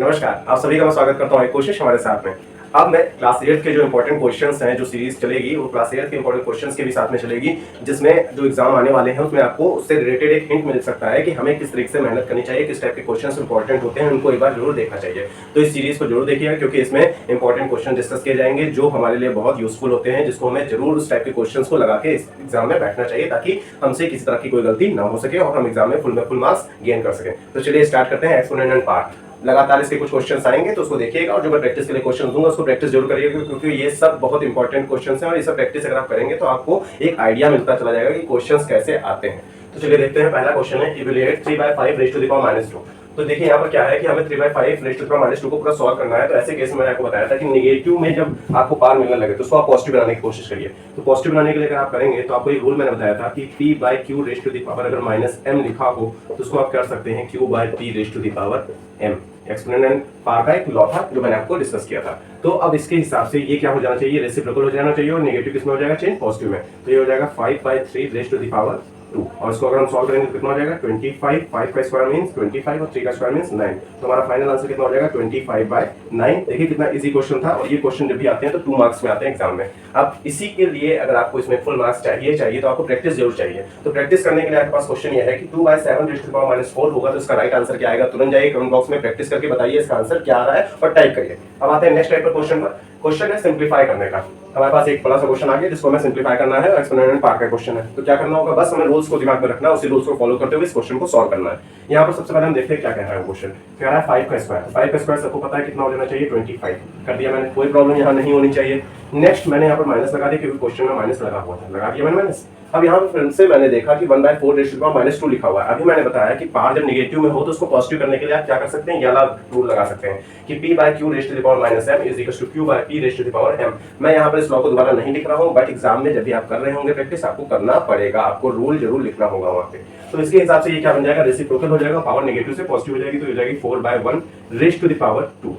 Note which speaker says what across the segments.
Speaker 1: नमस्कार, आप सभी का मैं स्वागत करता हूँ एक कोशिश हमारे साथ में। अब मैं क्लास 8 के जो इंपॉर्टेंट क्वेश्चंस हैं, जो सीरीज चलेगी वो क्लास 8 के इंपॉर्टेंट क्वेश्चंस के भी साथ में चलेगी, जिसमें जो एग्जाम आने वाले हैं उसमें आपको उससे रिलेटेड एक हिंट मिल सकता है कि हमें किस तरीके से मेहनत करनी चाहिए, किस टाइप के क्वेश्चंस इंपॉर्टेंट होते हैं, उनको एक बार जरूर देखना चाहिए। तो इस सीरीज को जरूर देखिएगा क्योंकि इसमें इंपॉर्टेंट क्वेश्चन डिस्कस किए जाएंगे जो हमारे लिए बहुत यूजफुल होते हैं, जिसको हमें जरूर उस टाइप के क्वेश्चंस को लगा के इस एग्जाम में बैठना चाहिए ताकि हमसे किसी तरह की कोई गलती ना हो सके और हम एग्जाम में फुल मार्क्स गेन कर सकें। तो चलिए स्टार्ट करते हैं एक्सपोनेंट एंड पार्ट। लगातार इसके कुछ क्वेश्चंस आएंगे तो उसको देखिएगा और जो मैं प्रैक्टिस के लिए क्वेश्चन दूंगा उसको प्रैक्टिस जरूर करिएगा क्योंकि ये सब बहुत इंपॉर्टेंट क्वेश्चंस हैं और ये सब प्रैक्टिस अगर आप करेंगे तो आपको एक आइडिया मिलता चला जाएगा कि क्वेश्चंस कैसे आते हैं। तो चलिए देखते हैं। पहला क्वेश्चन है evaluate 3/5 raise to the power -2। तो देखिए यहाँ पर क्या है कि हमें 3/5 रेज़ टू द पावर -2 को पूरा सॉल्व करना है। तो ऐसे केस में मैंने आपको बताया था कि नेगेटिव में जब आपको पावर मिलने लगे तो उसको आप पॉजिटिव बनाने की कोशिश करिए। तो पॉजिटिव बनाने के लिए अगर आप करेंगे तो आपको एक रूल मैंने बताया था कि p/q raise to the power अगर -m लिखा हो तो उसको आप कर सकते हैं q/p raise to the power m। Exponent and power का एक लॉ था जो मैंने आपको डिस्कस किया था। तो अब इसके हिसाब से ये क्या हो जाना चाहिए, रेसिप्रोकल हो जाना चाहिए और नेगेटिव किसमें हो जाएगा, चेंज पॉजिटिव में। तो ये हो जाएगा 5/3 रेज़ टू द पावर 2 और इसको अगर हम सॉल्व करेंगे तो कितना हो जाएगा 25। 5 का स्क्वायर मींस 25 और 3 का स्क्वायर मींस 9। तो हमारा फाइनल आंसर कितना हो जाएगा 25/9। देखिए कितना इजी क्वेश्चन था और ये क्वेश्चन जब भी आते हैं तो 2 मार्क्स में आते हैं एग्जाम में। अब इसी के लिए अगर आपको इसमें फुल मार्क्स चाहिए तो आपको प्रैक्टिस जरूर चाहिए। तो प्रैक्टिस करने के लिए आपके पास क्वेश्चन ये है कि 2/7 रेज़ टू द पावर -4 होगा तो इसका राइट आंसर क्या आएगा। तुरंत जाइए कमेंट बॉक्स में प्रैक्टिस करके बताइए इसका आंसर क्या आ रहा है और टाइप करिए। अब आते हैं नेक्स्ट टाइप का क्वेश्चन पर। क्वेश्चन है सिंप्लीफाई करने का। हमारे पास एक बड़ा सा क्वेश्चन आ गया जिसको हमें सिंप्लीफाई करना है और एक्सपोनेंट एंड पावर का क्वेश्चन है। तो क्या करना होगा, बस हमें रूल्स को दिमाग में रखना है, उसी रूल्स को फॉलो करते हुए इस क्वेश्चन को सॉल्व करना है। यहाँ पर सबसे पहले हम देखते हैं क्या कह रहा है क्वेश्चन। कह रहा है 5 का स्क्वायर। 5 का स्क्वायर सबको पता है कितना हो जाना चाहिए, 25 कर दिया मैंने, कोई प्रॉब्लम यहाँ नहीं होनी चाहिए। नेक्स्ट मैंने यहाँ पर माइनस लगा दिया क्योंकि क्वेश्चन में माइनस लगा हुआ था, लगा दिया मैंने माइनस। अब यहाँ पर फिर से मैंने देखा कि 1/4 रेज़ टू द पावर -2 लिखा हुआ है। अभी मैंने बताया कि पावर जब नेगेटिव में हो तो उसको पॉजिटिव करने के लिए आप क्या कर सकते हैं, ये वाला रूल लगा सकते हैं कि p/q raise to the power -m is equal to q/p raise to the power m। मैं यहाँ पर इस लॉ को दोबारा नहीं लिख रहा हूँ, बट एग्जाम में जब भी आप कर रहे होंगे प्रैक्टिस आपको करना पड़ेगा, आपको रूल जरूर लिखना होगा वहाँ पे। तो इसके हिसाब से ये क्या बन जाएगा, रेसिप्रोकल हो जाएगा, पावर नेगेटिव से पॉजिटिव हो जाएगी तो हो जाएगी 4/1 रेज़ टू द पावर 2।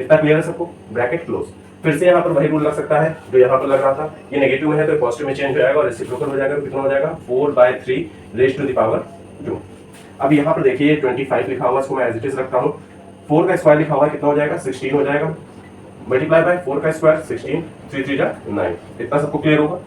Speaker 1: इतना क्लियर है सबको, ब्रैकेट क्लोज। फिर से यहाँ पर वही रूल लग सकता है जो यहाँ पर लग रहा था, ये नेगेटिव में है तो पॉजिटिव में चेंज हो जाएगा और रेसिप्रोकल हो जाएगा तो कितना हो जाएगा 4/3 रेज़ टू द पावर 2। अब यहाँ पर देखिए 25 लिखा हुआ, इसको मैं एज इट इज रखता हूँ। 4 का स्क्वायर लिखा हुआ है, कितना हो जाएगा 16 हो जाएगा, मल्टीप्लाई बाय 4 का स्क्वायर 16, 3 3 जा 9। इतना सबको क्लियर होगा।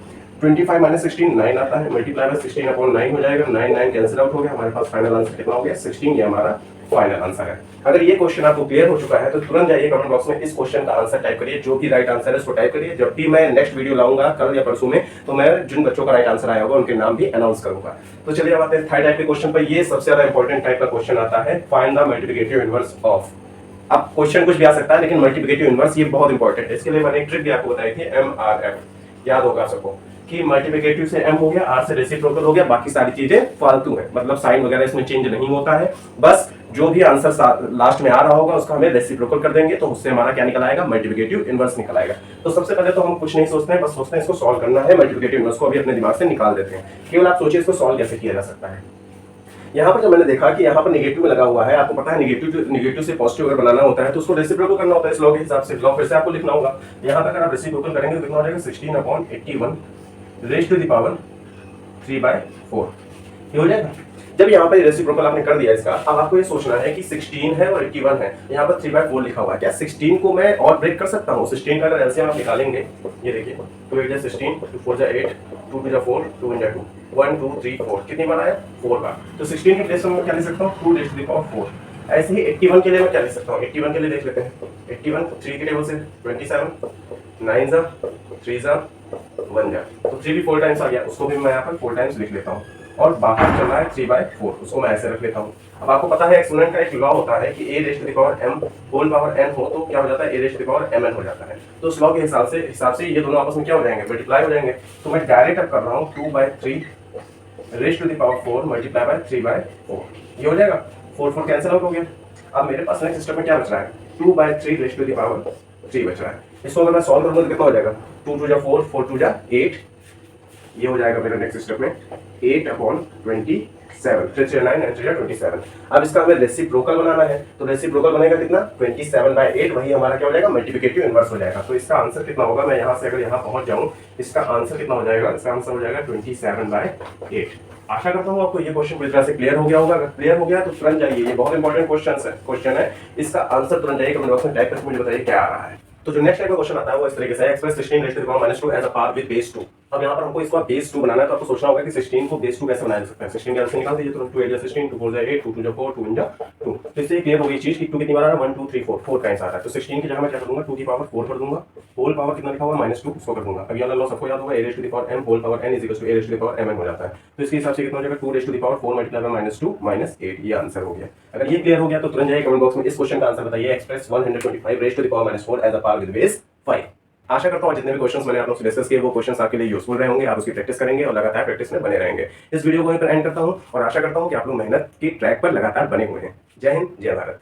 Speaker 1: 25 - 16 9 आता है, मल्टीप्लाई बाय 16/9 हो जाएगा, 9 9 कैंसिल आउट हो गया, हमारे पास फाइनल आंसर कितना हो गया 16। ये हमारा फाइनल आंसर है। अगर ये क्वेश्चन आपको क्लियर हो चुका है तो तुरंत जाइए कमेंट बॉक्स में इस क्वेश्चन का आंसर टाइप करिए, जो भी राइट आंसर है उसको टाइप करिए। जब भी मैं नेक्स्ट वीडियो लाऊंगा कल या परसों में तो मैं जिन बच्चों का राइट आंसर आया होगा उनके नाम भी अनाउंस करूंगा। तो चलिए अब आते हैं थर्ड टाइप के क्वेश्चन पर। ये सबसे ज्यादा इंपॉर्टेंट टाइप का क्वेश्चन आता है, find the multiplicative inverse of. अब क्वेश्चन कुछ भी आ सकता है लेकिन मल्टीप्लिकेटिव इनवर्स ये बहुत इंपॉर्टेंट है। इसके लिए मैंने एक ट्रिक भी आपको बताई थी, MRF, याद होगा सबको कि मल्टीप्लिकेटिव से m हो गया, r से रेसिप्रोकल हो गया, बाकी सारी चीजें फालतू है, मतलब साइन वगैरह इसमें चेंज नहीं होता है। बस जो भी आंसर लास्ट में आ रहा होगा उसका हमें रेसिप्रोकल कर देंगे तो उससे हमारा क्या निकल आएगा, मल्टीप्लिकेटिव इनवर्स निकल आएगा। तो सबसे पहले तो हम कुछ नहीं सोचते हैं, बस सोचते हैं इसको सॉल्व करना है। मल्टीप्लिकेटिव इनवर्स को अभी अपने दिमाग से निकाल देते हैं। केवल आप सोचिए इसको सॉल्व कैसे किया जा सकता है। यहाँ पर जब मैंने देखा कि यहाँ पर नेगेटिव में लगा हुआ है, आपको पता है नेगेटिव से पॉजिटिव अगर बनाना होता है तो उसको रेसिप्रोकल करना होता है। इस लॉ के हिसाब से लॉ फिर से आपको लिखना होगा। यहाँ पर अगर आप रेसिप्रोकल करेंगे तो कितना हो जाएगा 16/81 रेज़ टू द पावर 3/4 ये हो जाएगा। जब यहाँ पर रेसिप्रोकल आपने कर दिया इसका, अब आपको ये सोचना है कि 16 है और 81 है, यहाँ पर 3/4 लिखा हुआ है। क्या 16 को मैं और ब्रेक कर सकता हूँ? 16 का अगर एलसीएम आप निकालेंगे, ये देखिए 2 8 16, 2 4 8, 2 2 4, 2 1 2, 1 2 3 4, कितनी बार आया 4 बार। तो 16 के प्लेस में मैं क्या लिख सकता हूँ 2 रेज़ टू द पावर 4। ऐसे ही 81 के लिए मैं क्या लिख सकता हूँ, 81 के लिए देख लेते हैं। 81 3 के टेबल से 27, 9 जा 3 जा 1 जा, तो 3 भी 4 टाइम्स आ गया, उसको भी मैं यहाँ पर 4 टाइम्स लिख लेता हूँ। और बाहर चल रहा है 3/4, उसको मैं ऐसे रख लेता हूँ। अब आपको पता है एक्सपोनेंट का एक लॉ होता है कि a raise to the power m whole power n हो तो क्या हो जाता है, a raise to the power mn हो जाता है। तो उस लॉ के हिसाब से ये दोनों आपस में क्या हो जाएंगे, मल्टीप्लाई हो जाएंगे। तो मैं डायरेक्ट अब कर रहा हूँ 2/3 raise to the power 4 multiply by 3/4, ये हो जाएगा। 4 4 कैंसिल आउट हो गया। अब मेरे पास नेक्स्ट सिस्टम में क्या बच रहा है, 2/3 रेज़ टू द पावर 3 बच रहा है। इसको अगर मैं सॉल्व करूंगा तो कितना हो जाएगा, 2 2 जा 4, 4 2 जा 8, ये हो जाएगा मेरा नेक्स्ट स्टेप में 8/27, 3 3 9 9 3 27। अब इसका हमें रेसिप्रोकल बनाना है, तो रेसिप्रोकल बनेगा कितना 27/8, वही हमारा क्या हो जाएगा मल्टीप्लिकेटिव इनवर्स हो जाएगा। तो इसका आंसर कितना होगा, मैं यहाँ से अगर यहाँ पहुंच जाऊँ, इसका आंसर कितना हो जाएगा, इसका आंसर हो जाएगा 27/8। आशा करता हूँ आपको ये क्वेश्चन पूरी तरह से क्लियर हो गया होगा। अगर क्लियर हो गया तो तुरंत जाइए, ये बहुत इंपॉर्टेंट क्वेश्चन है, इसका आंसर तुरंत जाइए कमेंट बॉक्स में टाइप करके मुझे बताइए क्या आ रहा है। तो जो नेक्स्ट टाइप का क्वेश्चन आता है वो इस तरीके से है, express 16 raise to the power -2 as a power with base 2। अब यहाँ पर हमको इसको बेस 2 बनाना है, तो आपको सोचना होगा कि 16 को बेस 2 कैसे बनाया जा सकता है। 16 कैसे निकाल दीजिए, तो 2 8 16, 2 4 8, 2 2 4, 2 1 2। तो इससे क्लियर हो गई चीज कि 2 कितनी बार आ रहा है, 1 2 3 4, 4 का आंसर आ रहा है। तो 16 की जगह मैं क्या कर दूंगा, 2 की पावर 4 कर दूंगा, होल पावर कितना लिखा हुआ है -2, उसको कर दूंगा। अब ये वाला लॉ सबको याद होगा, a raised to the power m whole power n is equal to a raised to the power mn हो जाता है। तो इसके हिसाब से कितना हो जाएगा, 2 raised to the power 4 multiply bye -2 -8, ये आंसर हो गया। अगर ये क्लियर हो गया तो तुरंत जाइए कमेंट बॉक्स में इस क्वेश्चन का आंसर बताइए, express 125 raise to the power -4 as a power with base 5। आशा करता हूँ जितने भी क्वेश्चंस मैंने आप लोग से डिस्कस किए वो क्वेश्चंस आपके लिए यूजफुल रहे होंगे, आप उसकी प्रैक्टिस करेंगे और लगातार प्रैक्टिस में बने रहेंगे। इस वीडियो को यहीं पर एंड करता हूँ और आशा करता हूँ कि आप लोग मेहनत की ट्रैक पर लगातार बने हुए हैं। जय हिंद, जय भारत।